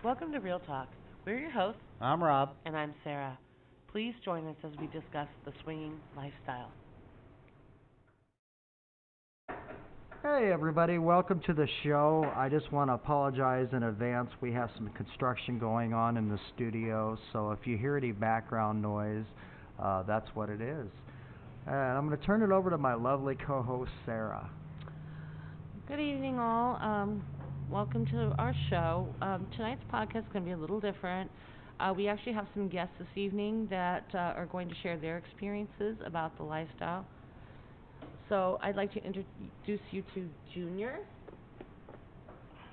Welcome to Real Talk. We're your hosts, I'm Rob. and I'm Sarah. Please join us as we discuss the swinging lifestyle. Hey, everybody. Welcome to the show. I just want to apologize in advance. We have some construction going on in the studio, so if you hear any background noise, that's what it is. And I'm going to turn it over to my lovely co-host, Sarah. Good evening, all. Welcome to our show. Tonight's podcast is going to be a little different. We actually have some guests this evening that are going to share their experiences about the lifestyle. So I'd like to introduce you to Junior.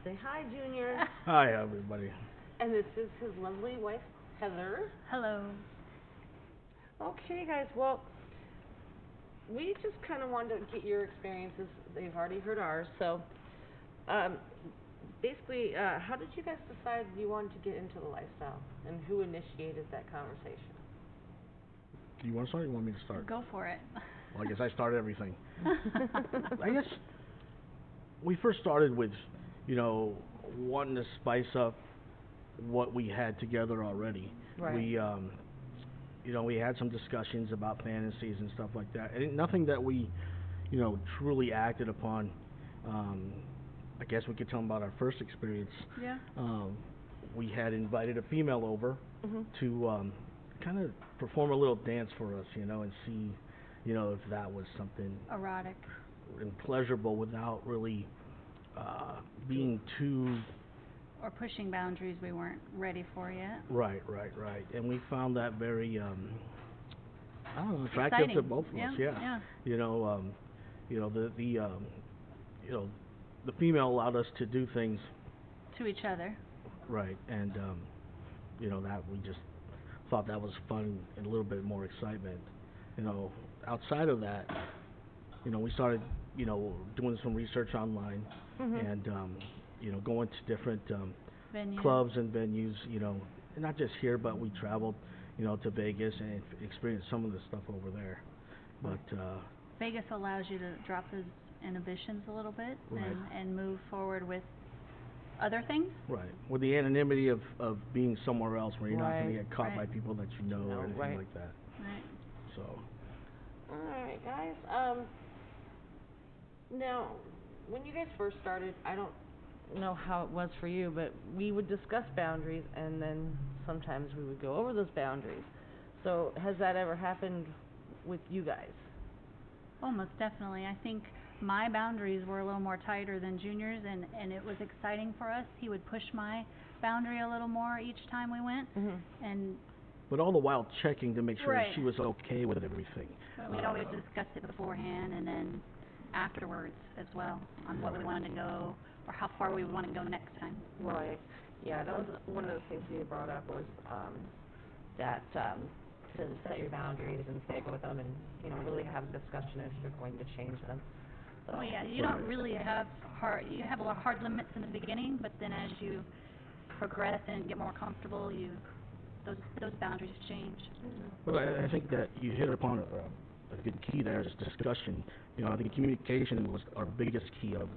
Say hi, Junior. Hi, everybody. And this is his lovely wife, Heather. Hello. Okay, guys. Well, we just kind of wanted to get your experiences. They've already heard ours. So, basically, how did you guys decide you wanted to get into the lifestyle, and who initiated that conversation? Do you want to start or you want me to start? Go for it. Well, I guess I started everything. I guess we first started with, wanting to spice up what we had together already. Right. We had some discussions about fantasies and stuff like that. And nothing that we, truly acted upon. I guess we could tell them about our first experience. Yeah. We had invited a female over to kind of perform a little dance for us, and see, if that was something Erotic. and pleasurable without really being too... Or pushing boundaries we weren't ready for yet. Right. And we found that very, attractive Exciting. to both of us. Yeah. The female allowed us to do things. To each other. Right, and that we just thought that was fun and a little bit more excitement. Outside of that, we started, doing some research online and going to different clubs and venues, and not just here, but we traveled, to Vegas and experienced some of the stuff over there. But Vegas allows you to drop those inhibitions a little bit right. and move forward with other things. Right. With the anonymity of being somewhere else where you're not going to get caught Right. by people that you know or anything right. like that. Right. So. All right, guys. Now, when you guys first started, I don't know how it was for you, but we would discuss boundaries, and then sometimes we would go over those boundaries. So, has that ever happened with you guys? Oh, most definitely. I think my boundaries were a little more tighter than Junior's, and it was exciting for us. He would push my boundary a little more each time we went, and But all the while checking to make sure Right. she was okay with everything. we'd always discuss it beforehand and then afterwards as well on what we wanted to go or how far we want to go next time. Right. Yeah, that was one of the things you brought up was that to set your boundaries and stick with them, and really have a discussion if you're going to change them. So, Oh yeah, you don't really have you have a lot of hard limits in the beginning, but then as you progress and get more comfortable, those boundaries change. But I think that you hit upon a good key there is discussion. I think communication was our biggest key of,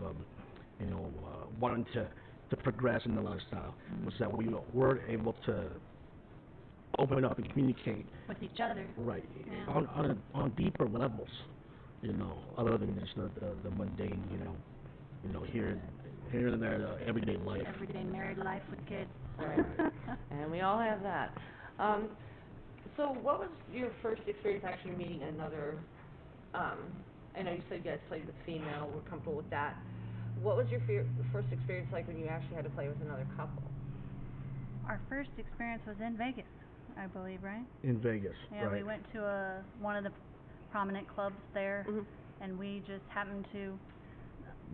wanting to progress in the lifestyle, was that we weren't able to open up and communicate With each other. right Yeah. on deeper levels, other than just the mundane, here and there, the everyday life. Everyday married life with kids. Right. And we all have that. So what was your first experience actually meeting another, I know you said you guys played with female, were comfortable with that. What was your first experience like when you actually had to play with another couple? Our first experience was in Vegas, I believe, right? In Vegas, Yeah, right. we went to one of the prominent clubs there, and we just happened to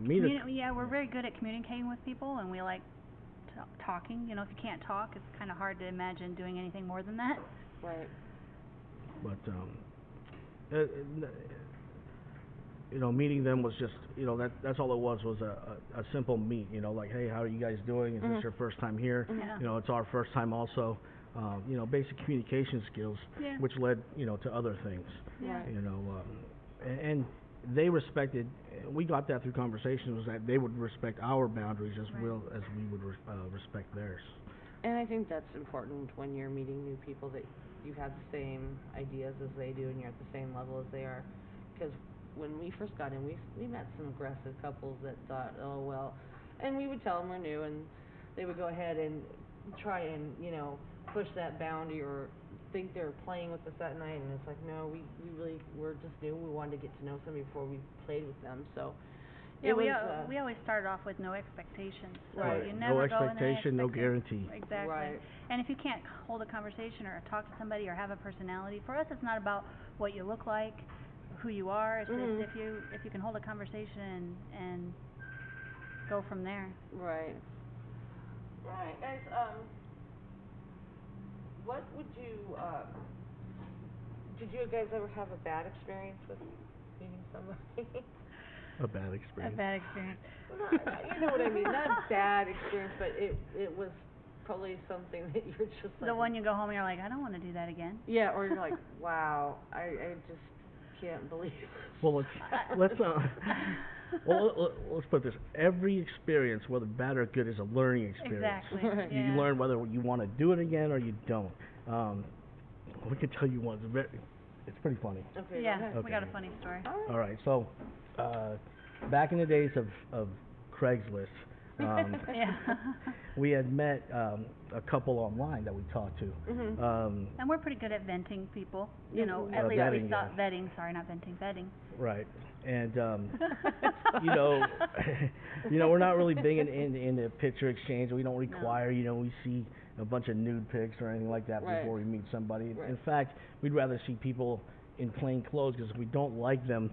we're very good at communicating with people, and we like talking. If you can't talk, it's kind of hard to imagine doing anything more than that. Right. But meeting them was just, that's all it was a simple meet. Like, hey, how are you guys doing? Is this your first time here? Yeah. It's our first time also. Basic communication skills, Yeah. which led, to other things. Yeah. And they respected. We got that through conversations, was that they would respect our boundaries as Right. well as we would respect theirs. And I think that's important when you're meeting new people that you have the same ideas as they do and you're at the same level as they are. Because when we first got in, we met some aggressive couples that thought, oh well, and we would tell them we're new, and they would go ahead and try and push that boundary or think they're playing with us that night, and it's like no, we really were just new. We wanted to get to know somebody before we played with them, so. Yeah, we always started off with no expectations. So right. You never no expectation, no guarantee. Exactly. Right. And if you can't hold a conversation or talk to somebody or have a personality, for us it's not about what you look like, who you are. It's just if you can hold a conversation and go from there. Right. All right, guys. What would you? Did you guys ever have a bad experience with meeting somebody? A bad experience. A bad experience. You know what I mean? Not a bad experience, but it was probably something that you're just like. The one you go home and you're like, I don't want to do that again. Yeah, or you're like, wow, I just can't believe. Well, let's put this. Every experience, whether bad or good, is a learning experience. Exactly. Right. You learn whether you want to do it again or you don't. We can tell you one. It's pretty funny. Okay. Yeah, Okay. we got a funny story. All right. So, back in the days of Craigslist, Yeah. we had met a couple online that we talked to. And we're pretty good at venting people. You know, at least vetting, we thought vetting. Sorry, not venting, vetting. Right. And we're not really big into picture exchange. We don't require, we see a bunch of nude pics or anything like that before we meet somebody. Right. In fact, we'd rather see people in plain clothes, because if we don't like them,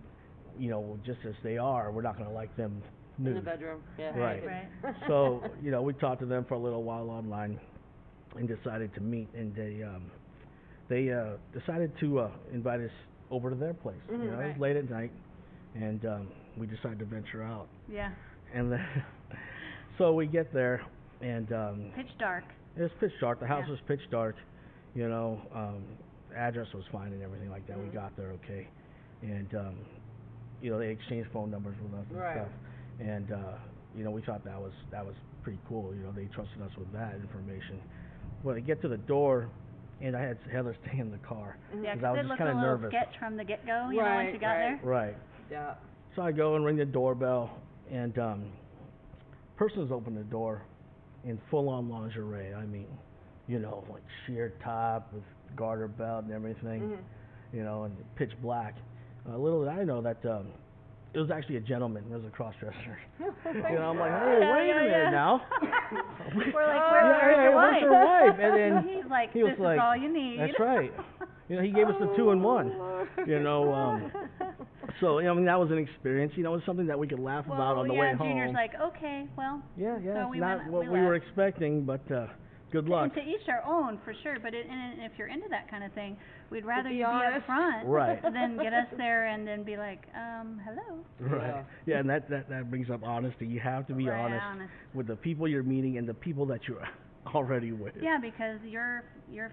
just as they are, we're not going to like them nude. In the bedroom. Yeah. Right. So, we talked to them for a little while online and decided to meet, and they decided to invite us over to their place. It was late at night, and we decided to venture out. Yeah. And then, so we get there, and Pitch dark. it was pitch dark. The house was pitch dark. Address was fine and everything like that. We got there okay, and they exchanged phone numbers with us and stuff. And we thought that was pretty cool. They trusted us with that information. Well, I get to the door, and I had Heather stay in the car because I was just kind of nervous. Sketch from the get-go, once you got there. Right. Yeah. So I go and ring the doorbell, and person's opened the door in full-on lingerie. I mean, like sheer top with garter belt and everything, and pitch black. Little did I know that it was actually a gentleman. It was a cross-dresser. I'm like, hey, wait a minute now. We're like, where's your wife? And then he's like, he was this is all you need. That's right. He gave us the 2-in-1. So that was an experience. It was something that we could laugh about on the way home. Junior's like, okay, well. Yeah, so it's not what we were expecting, but good luck. And to each their own, for sure. But and if you're into that kind of thing, we'd rather you be honest. up front Right. than get us there and then be like, hello. Right. Yeah, and that brings up honesty. You have to be honest with the people you're meeting and the people that you're already with. Yeah, because your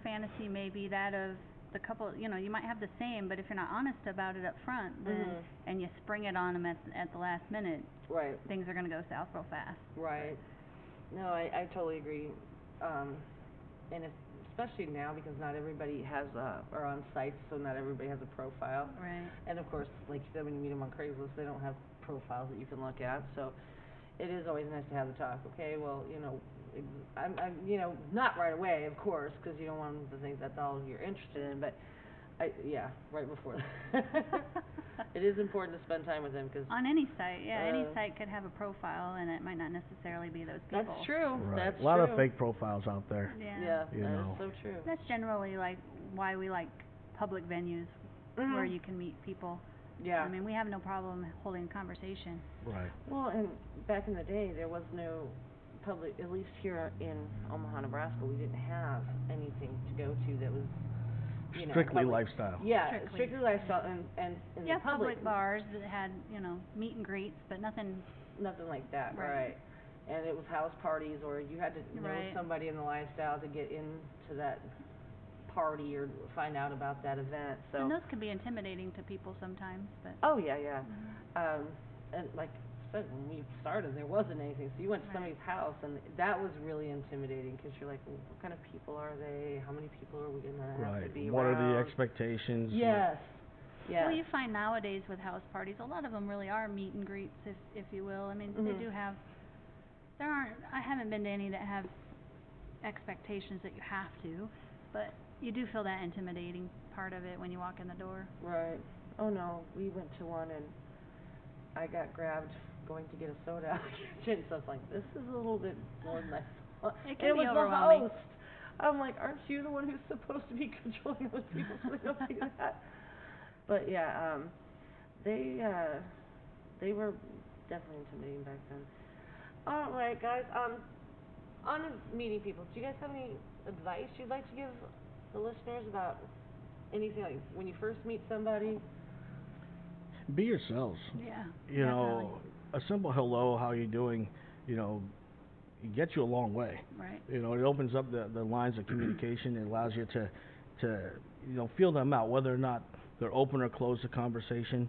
fantasy may be that of the couple. You might have the same, but if you're not honest about it up front, then and you spring it on them at the last minute, things are going to go south real fast. Right. No, I totally agree. And especially now, because not everybody has are on sites, so not everybody has a profile. Right. And of course, like you said, when you meet them on Craigslist, they don't have profiles that you can look at. So it is always nice to have the talk. Okay, well, I'm not right away, of course, because you don't want them to think that's all you're interested in. But right before that. It is important to spend time with them, because on any site, any site could have a profile, and it might not necessarily be those people. That's true. Right. That's a lot true. of fake profiles out there. Yeah, that is so true. That's generally like why we like public venues where you can meet people. Yeah. I mean, we have no problem holding a conversation. Right. Well, and back in the day, there was no public, at least here in Omaha, Nebraska, we didn't have anything to go to that was, strictly public. Lifestyle. Yeah, strictly lifestyle, and in the public bars that had, meet and greets, but nothing like that, right. And it was house parties, or you had to know somebody in the lifestyle to get into that party or find out about that event. So and those can be intimidating to people sometimes, but oh yeah. And like said, when we started, there wasn't anything. So you went to Right. somebody's house, and that was really intimidating because you're like, well, what kind of people are they? How many people are we gonna have to be What around? are the expectations? Yes. Yes. Well, you find nowadays with house parties, a lot of them really are meet and greets, if you will. I mean, they do have. There aren't. I haven't been to any that have expectations that you have to, but you do feel that intimidating part of it when you walk in the door. Right. Oh no, we went to one and I got grabbed going to get a soda out of the kitchen. So I was like, this is a little bit more than I thought. It can And be it was overwhelming. the host. I'm like, aren't you the one who's supposed to be controlling those people so they don't do that? But yeah, they were definitely intimidating back then. All right, guys. On meeting people, do you guys have any advice you'd like to give the listeners about anything, like when you first meet somebody? Be yourselves. Yeah. You know, a simple hello, how you doing, you know, it gets you a long way. Right. You know, it opens up the lines of communication. It allows you to feel them out, whether or not they're open or closed to conversation.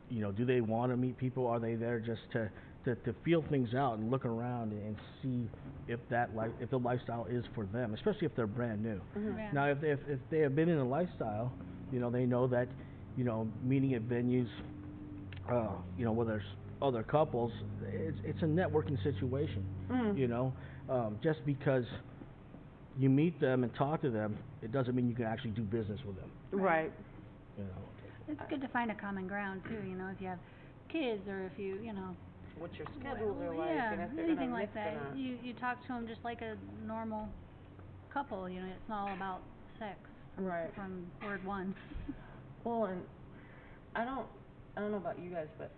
You know, do they want to meet people? Are they there just to feel things out and look around and see if if the lifestyle is for them, especially if they're brand new. Yeah. Now, if they have been in a lifestyle, you know, they know that, you know, meeting at venues, you know, where there's other couples, it's a networking situation. You know, just because you meet them and talk to them, it doesn't mean you can actually do business with them. Right. You know. It's good to find a common ground too. You know, if you have kids or if you know. What your schedules are like, Yeah, and if they're anything gonna like mix that. or not. You talk to them just like a normal couple. You know, it's not all about sex. Right. From word one. Well, and I don't know about you guys, but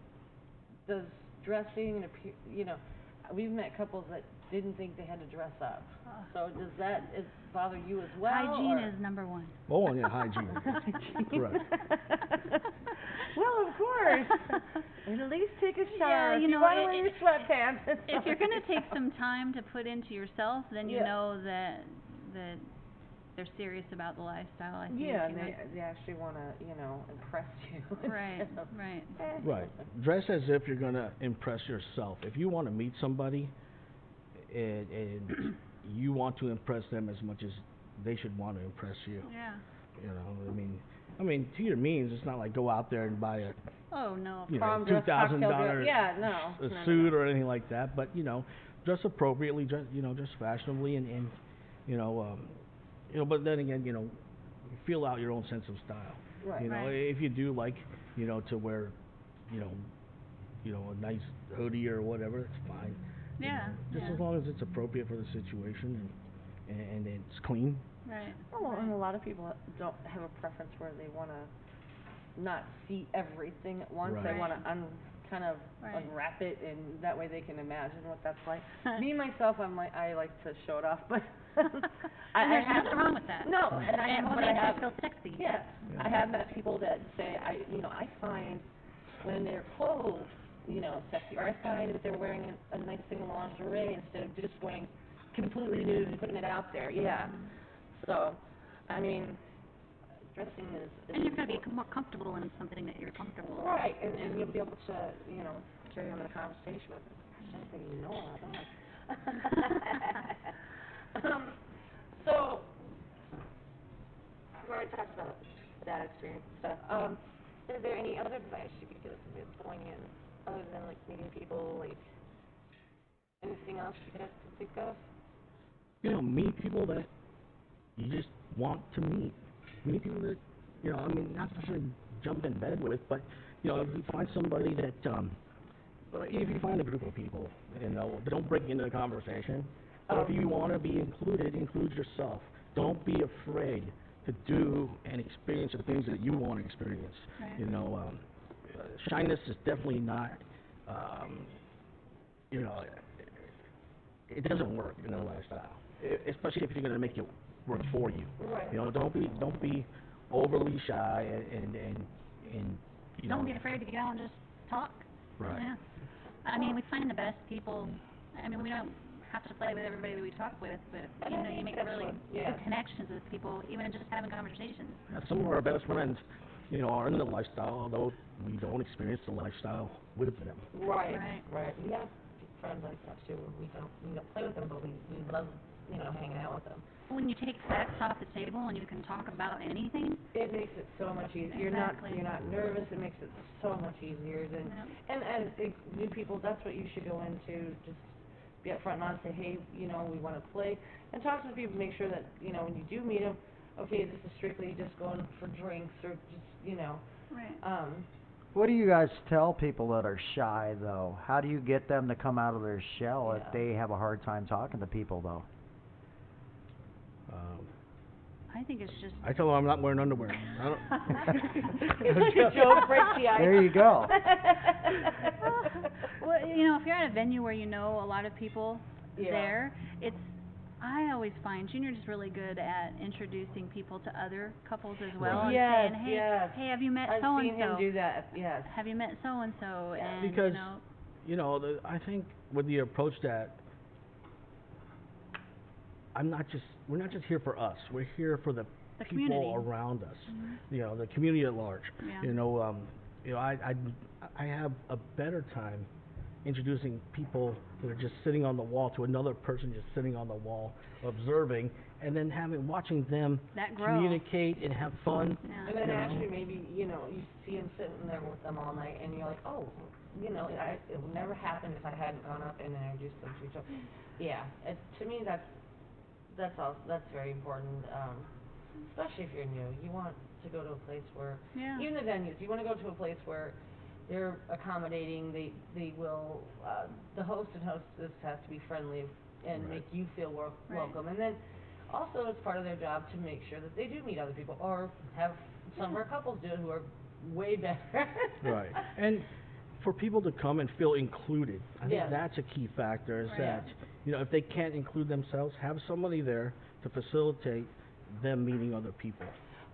does dressing and you know, we've met couples that didn't think they had to dress up. So does that bother you as well? Hygiene or? is number one. Oh, yeah, hygiene. Correct. Well, of course. At least take a shower. Yeah, if you know, want to wear your sweatpants. If you're going to take some time to put into yourself, then you know that they're serious about the lifestyle. I think. Yeah, you know. they actually want to, you know, impress you. Right, right. Right. Dress as if you're going to impress yourself. If you want to meet somebody and you want to impress them as much as they should want to impress you. Yeah. You know, I mean, to your means, it's not like go out there and buy a Oh no. $2,000 suit or anything like that. But you know, dress appropriately, dress fashionably, and you know, But then again, you know, feel out your own sense of style. Right. You know, if you do like, you know, to wear, you know, a nice hoodie or whatever, it's fine. Yeah. Just as long as it's appropriate for the situation and it's clean. Right. Well, and a lot of people don't have a preference where they want to not see everything at once. Right. They want to kind of unwrap it, and that way they can imagine what that's like. Me myself, I like to show it off, but there's nothing wrong with that. No, and I feel sexy. Yeah, I have met people that say, I find when they're clothed, you know, sexy, or I find that they're wearing a nice thing of lingerie instead of just going completely nude and putting it out there. Yeah. So, I mean, dressing is... And you're going to be more comfortable in something that you're comfortable with. Right, and you'll be able to, you know, carry on the conversation with them. Gosh, I think you know all that. So, we already talked about that experience and stuff. Is there any other advice you could give somebody that's going in, other than, like, meeting people, like, anything else you guys can think of? You know, meet people that you just want to meet. Meet people that, you know, I mean, not necessarily jump in bed with, but, you know, if you find somebody that, if you find a group of people, you know, don't break into the conversation. But if you want to be included, include yourself. Don't be afraid to do and experience the things that you want to experience. Right. You know, shyness is definitely not, you know, it doesn't work in a lifestyle, especially if you're going to make it work for you. Right. You know, don't be overly shy and you know. Don't be afraid to get out and just talk. Right. Yeah. I mean, we find the best people. I mean, we don't have to play with everybody that we talk with, but you know, you make really good connections with people, even just having conversations. Some of our best friends you know, are in the lifestyle, although we don't experience the lifestyle with them. Right. We have friends like that too. We don't play with them, but we love, hanging out with them. When you take sex off the table and you can talk about anything, it makes it so much easier. Exactly. You're not nervous. It makes it so much easier than. And I think new people, that's what you should go into. Just be upfront and honest. Say, hey, we want to play, and talk to people. Make sure that when you do meet them, okay, this is strictly just going for drinks or just Right. What do you guys tell people that are shy, though? How do you get them to come out of their shell if they have a hard time talking to people, though? I think it's just. I tell them I'm not wearing underwear. Joke breaks the ice. There you go. Well, if you're at a venue where you know a lot of people there, I always find Junior's really good at introducing people to other couples as well, Right. and saying, hey, have you met so and so? I've seen him do that. Yes. Have you met so and so? And because I think with the approach that we're not just here for us. We're here for the people community around us. Mm-hmm. The community at large. Yeah. I have a better time introducing people that are just sitting on the wall to another person just sitting on the wall observing, and then watching them communicate and have fun. Yeah. And then actually maybe you see him sitting there with them all night, and you're like, oh, it would never happen if I hadn't gone up and introduced them to each other. Yeah, to me that's very important, especially if you're new. You want to go to a place where even the venues. You want to go to a place where they're accommodating. They will. The host and hostess has to be friendly and make you feel welcome. And then also it's part of their job to make sure that they do meet other people or have some of our couples do it who are way better. Right. And for people to come and feel included, I think that's a key factor. Is that if they can't include themselves, have somebody there to facilitate them meeting other people.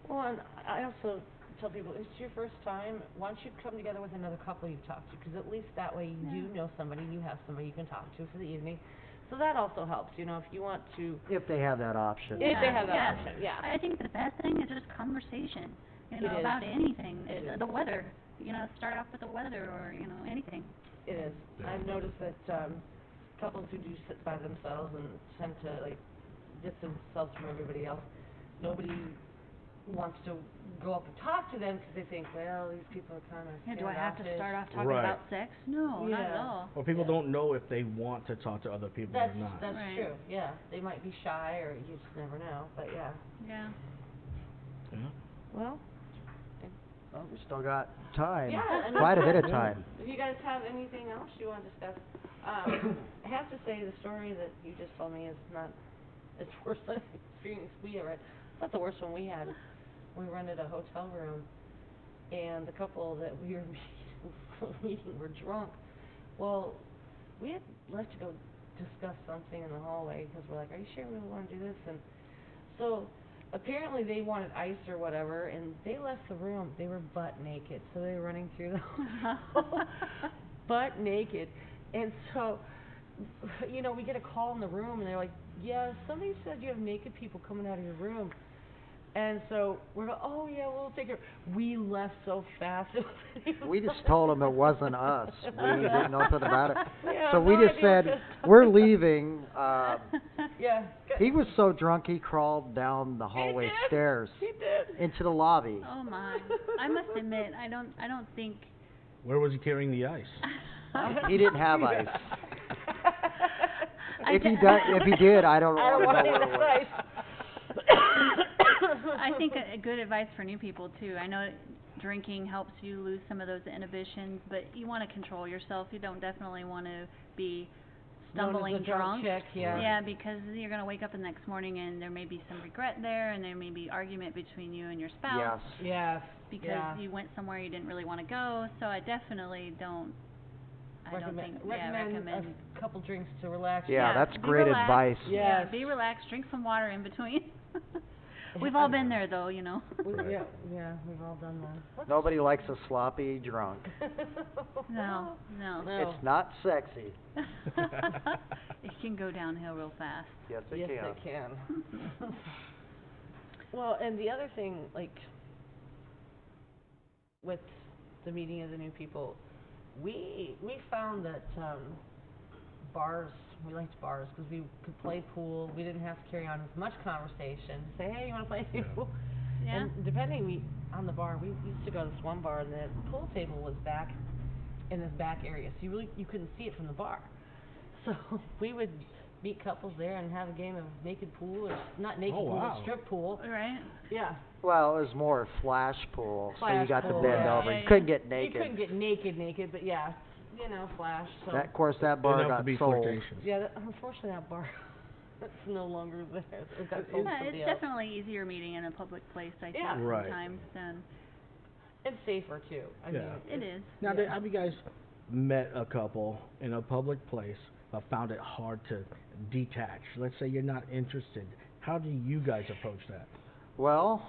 Well, and I also tell people, if it's your first time, why don't you come together with another couple you've talked to, because at least that way you do know somebody, you have somebody you can talk to for the evening. So that also helps, if you want to. If they have that option. If they have that option, I think the best thing is just conversation, about anything. The weather, start off with the weather or, anything. It is. I've noticed that couples who do sit by themselves and tend to, distance themselves from everybody else, nobody wants to go up and talk to them because they think, well, these people are kind of do I have to start off talking about sex? No, not at all. Well, people don't know if they want to talk to other people or not. That's true, They might be shy or you just never know, but Yeah. Well, we still got time. Yeah. Quite a bit of time. If you guys have anything else you want to discuss, I have to say the story that you just told me is not as worse than the experience we had. It's not the worst one we had. We rented a hotel room, and the couple that we were meeting were drunk. Well, we had left to go discuss something in the hallway because we're like, are you sure we want to do this? And so apparently they wanted ice or whatever, and they left the room. They were butt naked, so they were running through the hall butt naked. And so, we get a call in the room, and they're like, yeah, somebody said you have naked people coming out of your room. And so we're like, oh, yeah, we'll take her. We left so fast. We just told them it wasn't us. We didn't know nothing about it. Yeah, so we just said, we're leaving. He was so drunk he crawled down the hallway stairs into the lobby. Oh, my. I must admit, I don't think... Where was he carrying the ice? He didn't have ice. If he did, I don't know where it was. I think a good advice for new people too. I know drinking helps you lose some of those inhibitions, but you want to control yourself. You don't definitely want to be stumbling drunk. Yeah, because you're going to wake up the next morning and there may be some regret there, and there may be argument between you and your spouse. Yes. Because you went somewhere you didn't really want to go. So I definitely don't. Recommend a couple drinks to relax. Yeah, that's great advice. Yeah, be relaxed. Drink some water in between. We've all been there, though, we've all done that. Nobody likes a sloppy drunk. No. It's not sexy. It can go downhill real fast. Yes, it can. Well, and the other thing, with the meeting of the new people, we found that bars, we liked bars because we could play pool. We didn't have to carry on as much conversation. Say, hey, you want to play pool? Yeah. And depending on the bar, we used to go to this one bar, and the pool table was back in this back area, so you couldn't see it from the bar. So we would meet couples there and have a game of naked pool, or not naked pool, but strip pool. Right. Yeah. Well, it was more flash pool, so you got pool, to bend yeah. over. Yeah, You couldn't get naked. You couldn't get naked, but yeah, flash. So. That, of course, that bar got sold. Yeah, unfortunately, that bar it's no longer there. It got sold to somebody It's else. definitely easier meeting in a public place, I think, Right. sometimes than. It's safer too. I mean, it is. Now, have you guys met a couple in a public place but found it hard to detach? Let's say you're not interested. How do you guys approach that? Well,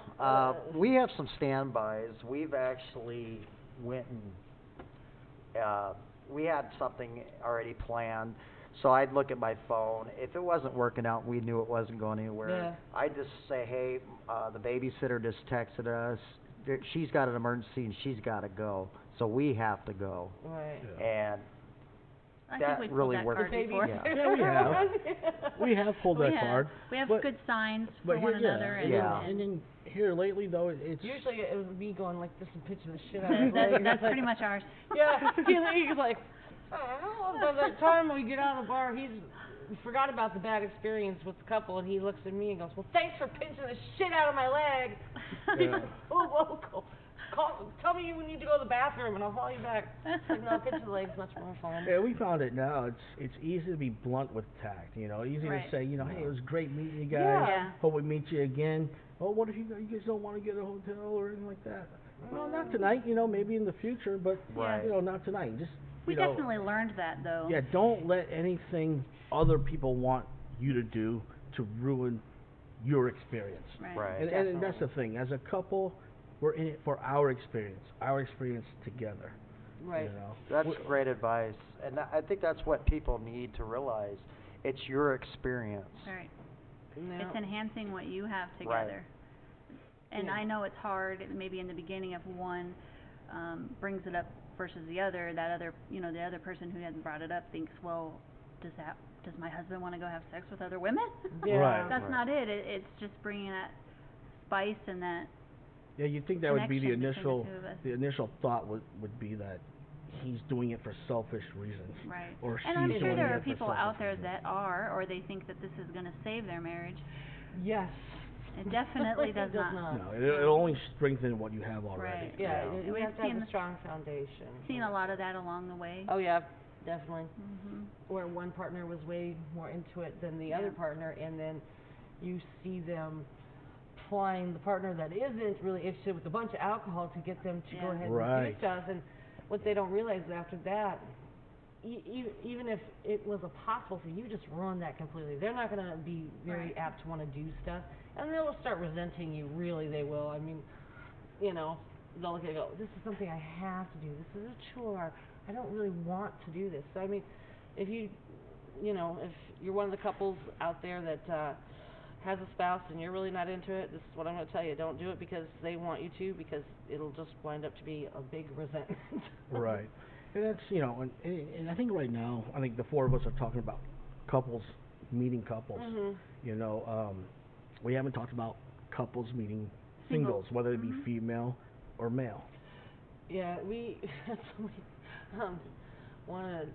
we have some standbys. We've actually went and we had something already planned. So I'd look at my phone. If it wasn't working out, we knew it wasn't going anywhere. Yeah. I'd just say, hey, the babysitter just texted us. She's got an emergency and she's got to go. So we have to go. Right. Yeah. And I that think we really pulled that worked. card before. Yeah, we have. We have pulled that card. We have but, good signs but for one another. And then here lately, though, it's... Usually it was me going like this and pitching the shit out of his leg. That's pretty much ours. Yeah, he's like, by that time we get out of the bar, he forgot about the bad experience with the couple, and he looks at me and goes, well, thanks for pinching the shit out of my leg. Yeah. So local. Tell me when you need to go to the bathroom, and I'll call you back. Like, no, pinching the leg's much more fun. Yeah, we found it now. It's easy to be blunt with tact, Easy Right. to say, hey, it was great meeting you guys. Yeah. Hope we meet you again. Oh, what if you guys don't want to get a hotel or anything like that? Well, not tonight, maybe in the future, but, Right. not tonight. Just, We definitely learned that, though. Yeah, don't let anything other people want you to do to ruin your experience. Right. And that's the thing. As a couple, we're in it for our experience together. Right. That's great advice. And I think that's what people need to realize. It's your experience. Right. No. It's enhancing what you have together. Right. And I know it's hard, maybe in the beginning, if one brings it up versus the other, the other person who hasn't brought it up thinks, well, does my husband want to go have sex with other women? Yeah. Right. That's not it. It's just bringing that spice and that. Yeah, you'd think that would be the connection between initial the two of us. the initial thought would be that he's doing it for selfish reasons. Right. Or And I'm she's sure doing there it are for people selfish out there reasons. that are, or they think that this is going to save their marriage. Yes. It definitely does not. No, it'll only strengthen what you have already. Right. Yeah, you We've have to have seen a strong foundation. Seen a lot of that along the way. Oh yeah, definitely. Mhm. Where one partner was way more into it than the other partner, and then you see them plying the partner that isn't really interested with a bunch of alcohol to get them to go ahead and do stuff. And what they don't realize is after that, even if it was a possible thing, you just ruined that completely. They're not going to be very apt to want to do stuff, and they'll start resenting you. Really, they will. I mean, they'll look at it and go, this is something I have to do. This is a chore. I don't really want to do this. So I mean, if if you're one of the couples out there that has a spouse and you're really not into it, this is what I'm going to tell you. Don't do it because they want you to, because it'll just wind up to be a big resentment. Right. And that's, and I think right now, the four of us are talking about couples meeting couples. Mm-hmm. We haven't talked about couples meeting singles, whether it be female or male. Yeah, we want to,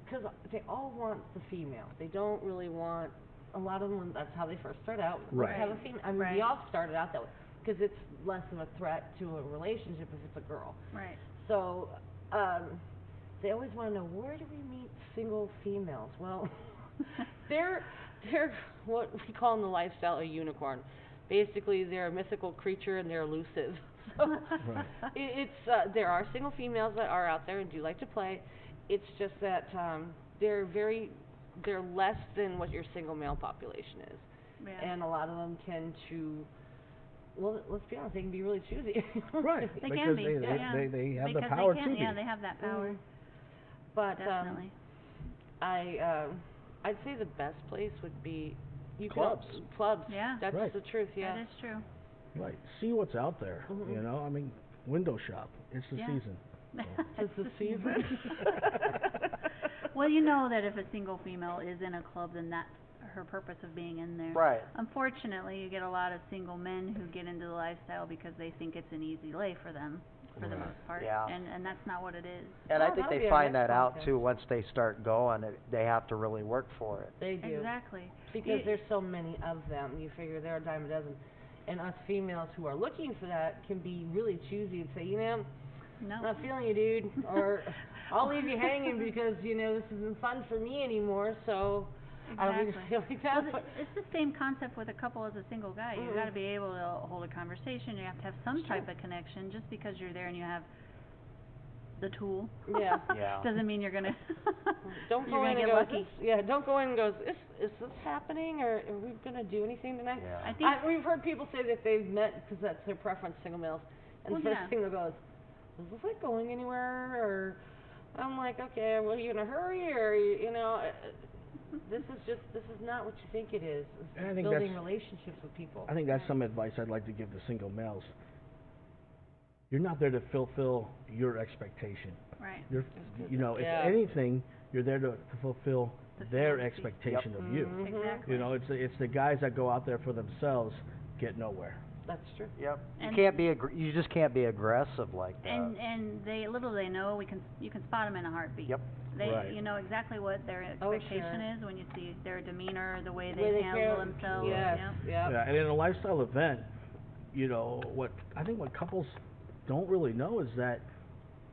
because they all want the female. They don't really want, a lot of them, that's how they first start out. Right. Let's have a female. I mean, we all started out that way, because it's less of a threat to a relationship if it's a girl. Right. So, they always want to know, where do we meet single females? Well, they're what we call in the lifestyle a unicorn. Basically, they're a mythical creature and they're elusive. So there are single females that are out there and do like to play. It's just that they're less than what your single male population is. Yeah. And a lot of them tend to, well, let's be honest, they can be really choosy. Right. They because can be. they have because the power they can, to be. Yeah, they have that power. Mm. But Definitely. I'd say the best place would be Clubs. Clubs. Yeah. That's Right. the truth. Yeah. That is true. Right. See what's out there. Mhm. window shop. It's the Yeah. season. It's the season. Well, you know that if a single female is in a club, then that's her purpose of being in there. Right. Unfortunately, you get a lot of single men who get into the lifestyle because they think it's an easy lay for them, for the Right. most part. Yeah. And that's not what it is. And Oh, I think that'll be they our find next that out podcast. too once they start going. They have to really work for it. They do. Exactly. Because You- there's so many of them. You figure they're a dime a dozen. And us females who are looking for that can be really choosy and say, you know, No. not feeling you, dude. Or I'll leave you hanging because, you know, this isn't fun for me anymore. So I don't Exactly. feel like that. Well, But it's the same concept with a couple as a single guy. You got to be able to hold a conversation. You have to have some type of connection. Just because you're there and you have the tool, yeah. Yeah. doesn't mean you're gonna. Don't you're go gonna in get and go, lucky. don't go in and go, is this happening or are we going to do anything tonight? Yeah. I think. We've heard people say that they've met because that's their preference, single males. And Well, the first yeah. thing they'll go is this like going anywhere? Or I'm like, okay, well, are you in a hurry or, you know, this is not what you think it is. It's And I think building that's- relationships with people. I think that's some advice I'd like to give to single males. You're not there to fulfill your expectation. Right. You're, you know, Yeah. if anything, you're there to fulfill The their fantasy. expectation of you. Mhm. Exactly. You know, it's the guys that go out there for themselves get nowhere. That's true. Yep. You And- can't be you just can't be aggressive like that. And they little they know you can spot them in a heartbeat. Yep. They Right. you know exactly what their Oh, expectation sure. is when you see their demeanor, the way The they way handle carry- themselves. Yes. Yep. Yep. Yeah, and in a lifestyle event, you know, what couples don't really know is that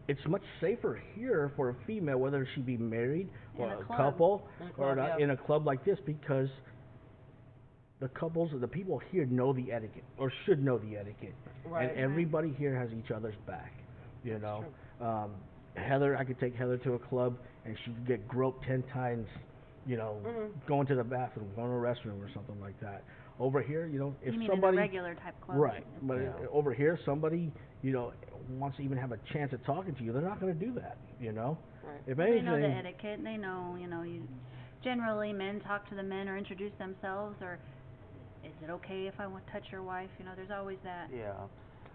it's much safer here for a female, whether she be married In or a a club. couple In a or club, not, yeah. in a club like this, because the couples or the people here know the etiquette or should know the etiquette, Right. and everybody here has each other's back. You know, Heather, I could take Heather to a club and she could get groped 10 times. You know, going to the bathroom, going to the restroom, or something like that. Over here, you know, if You mean somebody in a regular type club? right, but Yeah. over here, somebody, you know, wants to even have a chance at talking to you, they're not going to do that, you know. Right. If They anything, know the etiquette. They know, you know, you generally men talk to the men or introduce themselves, or is it okay if I want to touch your wife? You know, there's always that. Yeah.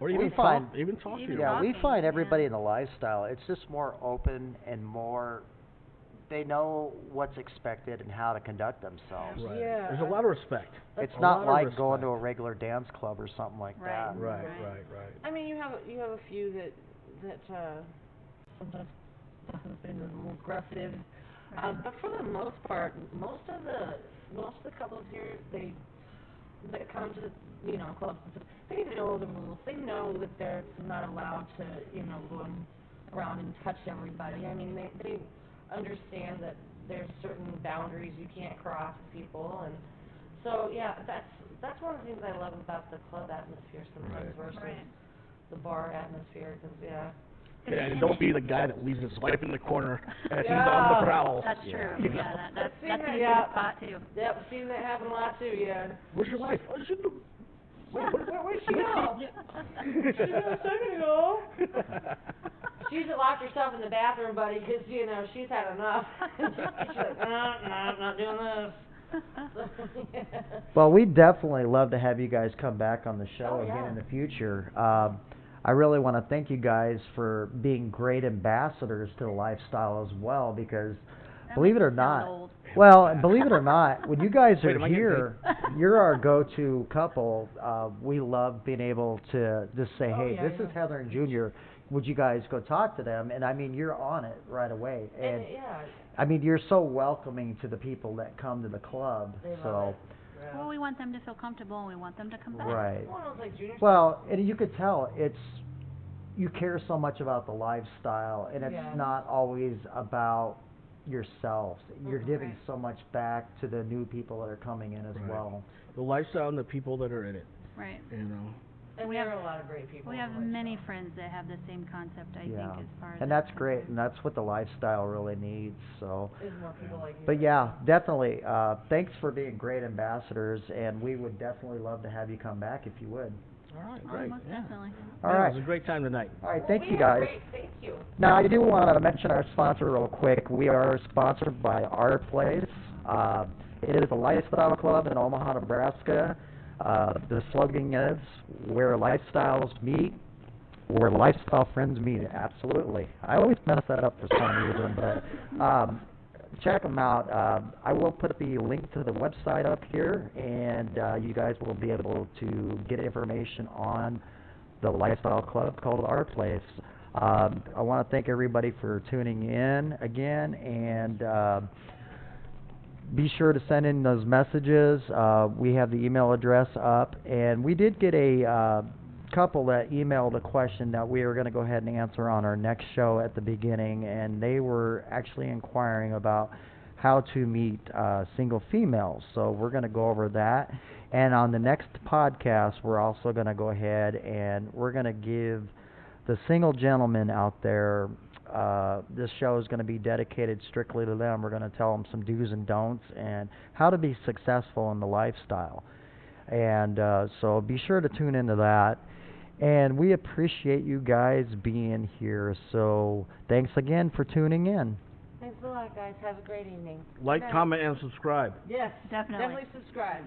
or we even find- talk, even talk to Even you. Yeah, we talking, find yeah. everybody in the lifestyle, it's just more open and more, they know what's expected and how to conduct themselves. Right. Yeah, There's a lot of respect. It's A not lot of like going to a respect. regular dance club or something like Right. that. Right, Right. right. I mean, you have a few that sometimes have been a little aggressive, but for the most part, most of the couples here that come to clubs, they know the rules. They know that they're not allowed to go around and touch everybody. I mean, they understand that there's certain boundaries you can't cross with people, and so yeah, that's one of the things I love about the club atmosphere sometimes Right. versus Right. the bar atmosphere, because yeah. Yeah, and don't be the guy that leaves his wife in the corner as he's on Yeah. the prowl. That's true. You Yeah, know? that's Seen an that, easy yeah. spot too. Yep, seen that happen a lot too, yeah. Where's your wife? Oh, she's Where'd she go? She was a second ago. She's locked herself in the bathroom, buddy, because, she's had enough. She's like, no, I'm not doing this. Yeah. Well, we'd definitely love to have you guys come back on the show Oh, again yeah. in the future. I really want to thank you guys for being great ambassadors to the lifestyle as well, because That believe it makes or me sound not, old. well, and believe it or not, when you guys Wait, are am I getting here, you're our go-to couple. We love being able to just say, Oh, hey, yeah, this yeah. is Heather and Junior. Would you guys go talk to them? And I mean, you're on it right away. And yeah, I mean, you're so welcoming to the people that come to the club. they love So, it. Yeah. Well, we want them to feel comfortable, and we want them to come back. right. Well, it's like Junior said, Well, and you could tell you care so much about the lifestyle, and it's Yeah. not always about yourselves. You're Mhm. giving Right. so much back to the new people that are coming in as Right. well. The lifestyle and the people that are in it, Right. you know. and we there have- are a lot of great people. We in have the many lifestyle. friends that have the same concept. I Yeah. think, as far as And that's great, and that's what the lifestyle really needs. So, There's more people like you. but yeah, definitely. Thanks for being great ambassadors, and we would definitely love to have you come back if you would. All right, Oh, great. most Yeah. definitely. All Yeah, right. It was a great time tonight. All right, Well, thank we you had guys. great- Thank you. Now, I do want to mention our sponsor real quick. We are sponsored by Our Place. It is a lifestyle club in Omaha, Nebraska. The slogan is, where lifestyles meet. where lifestyle friends meet. Absolutely. I always mess that up for some reason, but check them out. I will put the link to the website up here, and you guys will be able to get information on the lifestyle club called Our Place. I want to thank everybody for tuning in again, and be sure to send in those messages. We have the email address up, and we did get a couple that emailed a question that we were going to go ahead and answer on our next show at the beginning, and they were actually inquiring about how to meet single females. So we're going to go over that. And on the next podcast, we're also going to go ahead and we're going to give the single gentlemen out there, this show is going to be dedicated strictly to them. We're going to tell them some do's and don'ts and how to be successful in the lifestyle. And so be sure to tune into that. And we appreciate you guys being here. So thanks again for tuning in. Thanks a lot, guys. Have a great evening. Like, comment, and subscribe. Yes, Definitely. Definitely subscribe.